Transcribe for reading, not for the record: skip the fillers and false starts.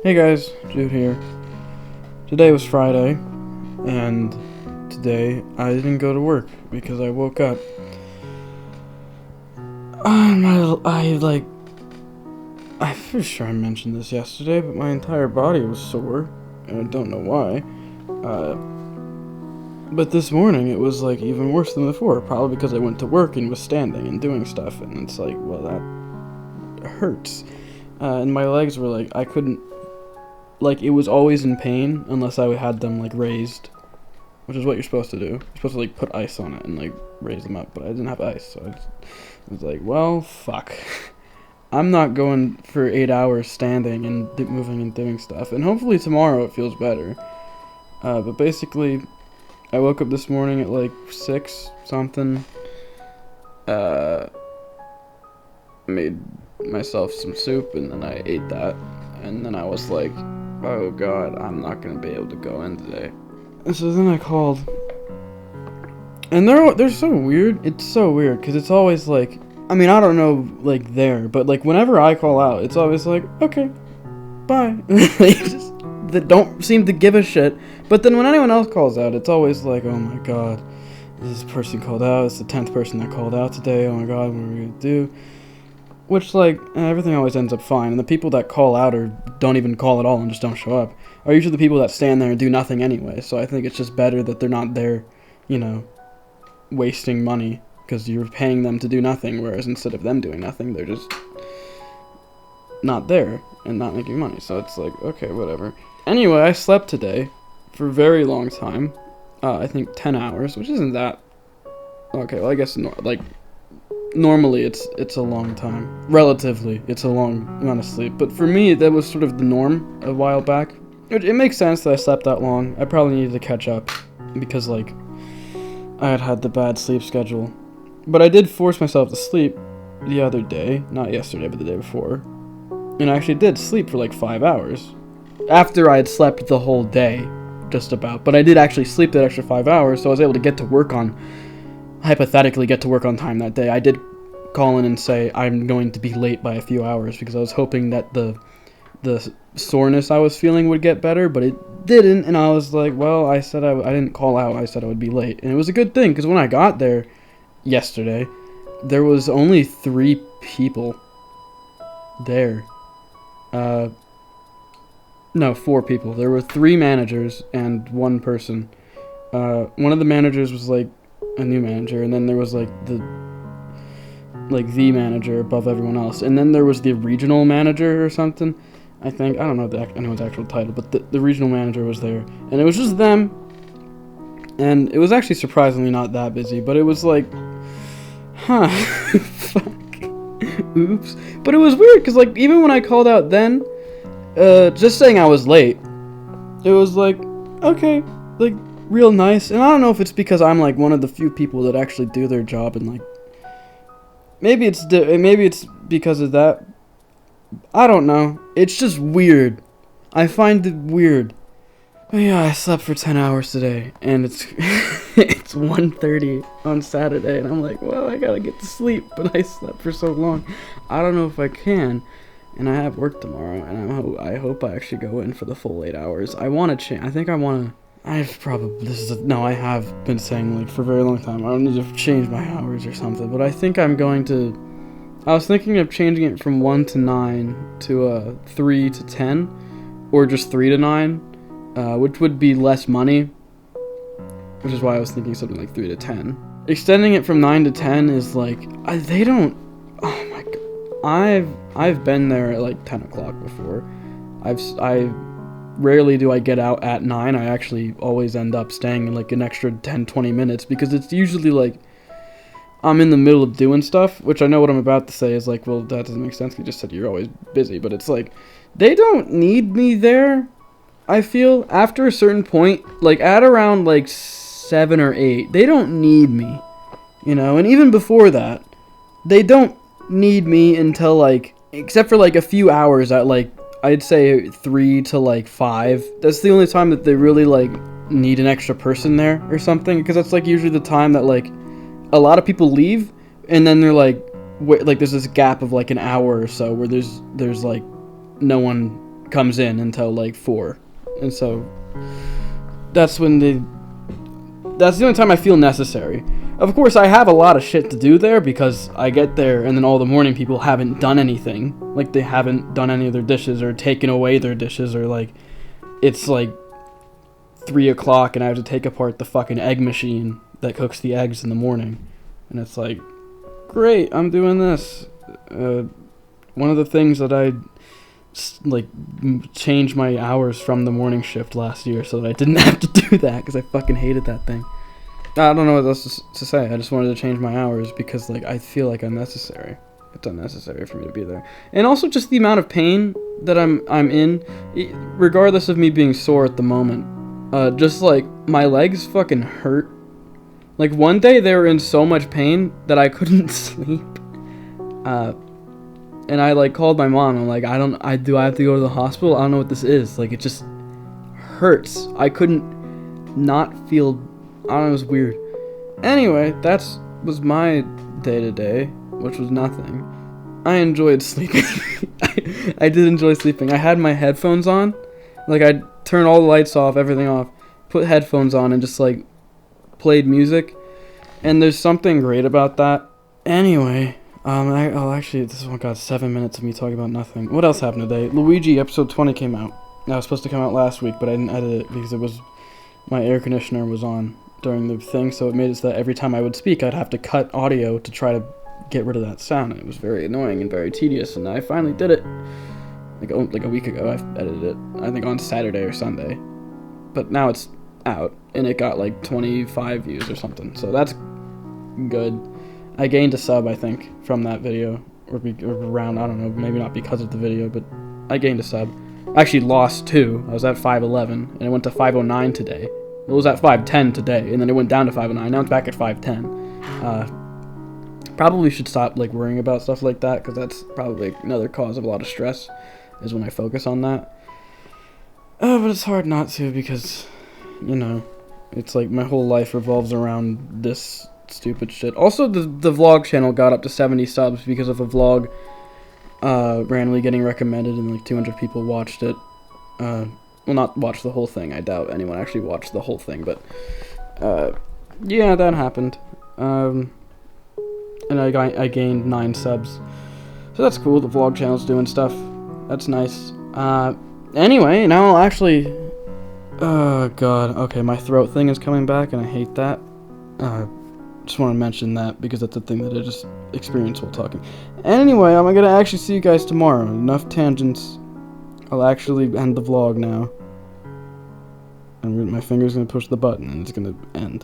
Hey guys, Jude here. Today was Friday, and today I didn't go to work because I woke up. I'm pretty sure I mentioned this yesterday, but my entire body was sore, and I don't know why. Uh, but this morning it was like even worse than before, probably because I went to work and was standing and doing stuff, and it's like, well, that hurts. And my legs were like, I couldn't. Like, it was always in pain unless I had them, like, raised, which is what you're supposed to do. You're supposed to, like, put ice on it and, like, raise them up, but I didn't have ice, so I was like, well, fuck. I'm not going for 8 hours standing and moving and doing stuff, and hopefully tomorrow it feels better. But basically, I woke up this morning at, like, 6 something, made myself some soup, and then I ate that, and then I was like, oh god, I'm not gonna be able to go in today. And so then I called, and they're so weird. It's so weird because it's always like, I mean, I don't know, like there, but like whenever I call out, it's always like, okay, bye. They don't seem to give a shit. But then when anyone else calls out, it's always like, oh my god, this person called out. It's the 10th person that called out today. Oh my god, what are we gonna do? Which, like, everything always ends up fine. And the people that call out or don't even call at all and just don't show up are usually the people that stand there and do nothing anyway. So I think it's just better that they're not there, wasting money. Because you're paying them to do nothing, whereas instead of them doing nothing, they're just not there and not making money. So it's like, okay, whatever. Anyway, I slept today for a very long time. I think 10 hours, which isn't that... Okay, well, I guess, normally it's a long time. Relatively, it's a long amount of sleep. But for me, that was sort of the norm a while back. It makes sense that I slept that long. I probably needed to catch up because, like, I had the bad sleep schedule. But I did force myself to sleep the other day. Not yesterday, but the day before. And I actually did sleep for, like, 5 hours. After I had slept the whole day, just about. But I did actually sleep that extra 5 hours, so I was able to hypothetically get to work on time that day. I did call in and say I'm going to be late by a few hours because I was hoping that the soreness I was feeling would get better, but it didn't, and I was like, well, I said I didn't call out, I said I would be late, and it was a good thing because when I got there yesterday, there was only 3 people there. No, 4 people. There were 3 managers and 1 person. One of the managers was like a new manager, and then there was like the manager above everyone else, and then there was the regional manager or something. I think, I don't know anyone's actual title, but the regional manager was there, and it was just them, and it was actually surprisingly not that busy, but it was like, fuck, oops. But it was weird because, like, even when I called out then, just saying I was late, it was like, okay, like, real nice. And I don't know if it's because I'm like one of the few people that actually do their job, and like maybe it's because of that. I don't know. It's just weird. I find it weird. But yeah, I slept for 10 hours today, and it's it's 1:30 on Saturday, and I'm like, well, I gotta get to sleep, but I slept for so long. I don't know if I can, and I have work tomorrow, and I hope I actually go in for the full 8 hours. I want to change. I think I want to. I have been saying, like, for a very long time, I don't need to change my hours or something, but I think I'm going to, I was thinking of changing it from 1 to 9 to 3 to 10, or just 3 to 9, which would be less money, which is why I was thinking something like 3 to 10. Extending it from 9 to 10 is, like, oh my god, I've been there at, like, 10 o'clock before. Rarely do I get out at 9. I actually always end up staying in like an extra 10-20 minutes because it's usually like I'm in the middle of doing stuff, which I know what I'm about to say is like, well, that doesn't make sense. You just said you're always busy, but it's like they don't need me there. I feel after a certain point, like at around like 7 or 8, they don't need me, and even before that, they don't need me until like, except for like a few hours at like, I'd say 3 to like 5. That's the only time that they really like need an extra person there or something, because that's like usually the time that like a lot of people leave, and then they're like, there's this gap of like an hour or so where there's like no one comes in until like 4, and so that's the only time I feel necessary. Of course, I have a lot of shit to do there because I get there and then all the morning people haven't done anything. Like, they haven't done any of their dishes or taken away their dishes, or like, it's like 3 o'clock and I have to take apart the fucking egg machine that cooks the eggs in the morning. And it's like, great, I'm doing this. One of the things that I changed my hours from the morning shift last year so that I didn't have to do that because I fucking hated that thing. I don't know what else to say. I just wanted to change my hours because, like, I feel like I'm necessary. It's unnecessary for me to be there. And also just the amount of pain that I'm in, regardless of me being sore at the moment. Just, like, my legs fucking hurt. Like, one day they were in so much pain that I couldn't sleep. And I, like, called my mom. I'm like, do I have to go to the hospital? I don't know what this is. Like, it just hurts. I couldn't not feel... I don't know, it was weird. Anyway, was my day-to-day, which was nothing. I enjoyed sleeping. I did enjoy sleeping. I had my headphones on. Like, I'd turn all the lights off, everything off, put headphones on, and just, like, played music. And there's something great about that. Anyway, actually, this one got 7 minutes of me talking about nothing. What else happened today? Luigi episode 20 came out. That was supposed to come out last week, but I didn't edit it because my air conditioner was on during the thing, so it made it so that every time I would speak, I'd have to cut audio to try to get rid of that sound, and it was very annoying and very tedious, and I finally did it. Like a week ago, I edited it, I think on Saturday or Sunday. But now it's out, and it got like 25 views or something, so that's good. I gained a sub, I think, from that video, or around, I don't know, maybe not because of the video, but I gained a sub. I actually lost 2. I was at 511, and it went to 509 today. It was at 510 today, and then it went down to 509. Now it's back at 510. Probably should stop, like, worrying about stuff like that, because that's probably another cause of a lot of stress, is when I focus on that. But it's hard not to, because, you know, it's like my whole life revolves around this stupid shit. Also, the vlog channel got up to 70 subs because of a vlog randomly getting recommended, and like 200 people watched it. Well, not watch the whole thing. I doubt anyone actually watched the whole thing, but yeah, that happened. And I gained 9 subs, so that's cool. The vlog channel's doing stuff. That's nice. Anyway, now I'll actually... Oh god, okay, my throat thing is coming back, and I hate that. Just want to mention that because that's a thing that I just experienced while talking. Anyway, I'm gonna actually see you guys tomorrow. Enough tangents. I'll actually end the vlog now. And my finger's gonna push the button and it's gonna end.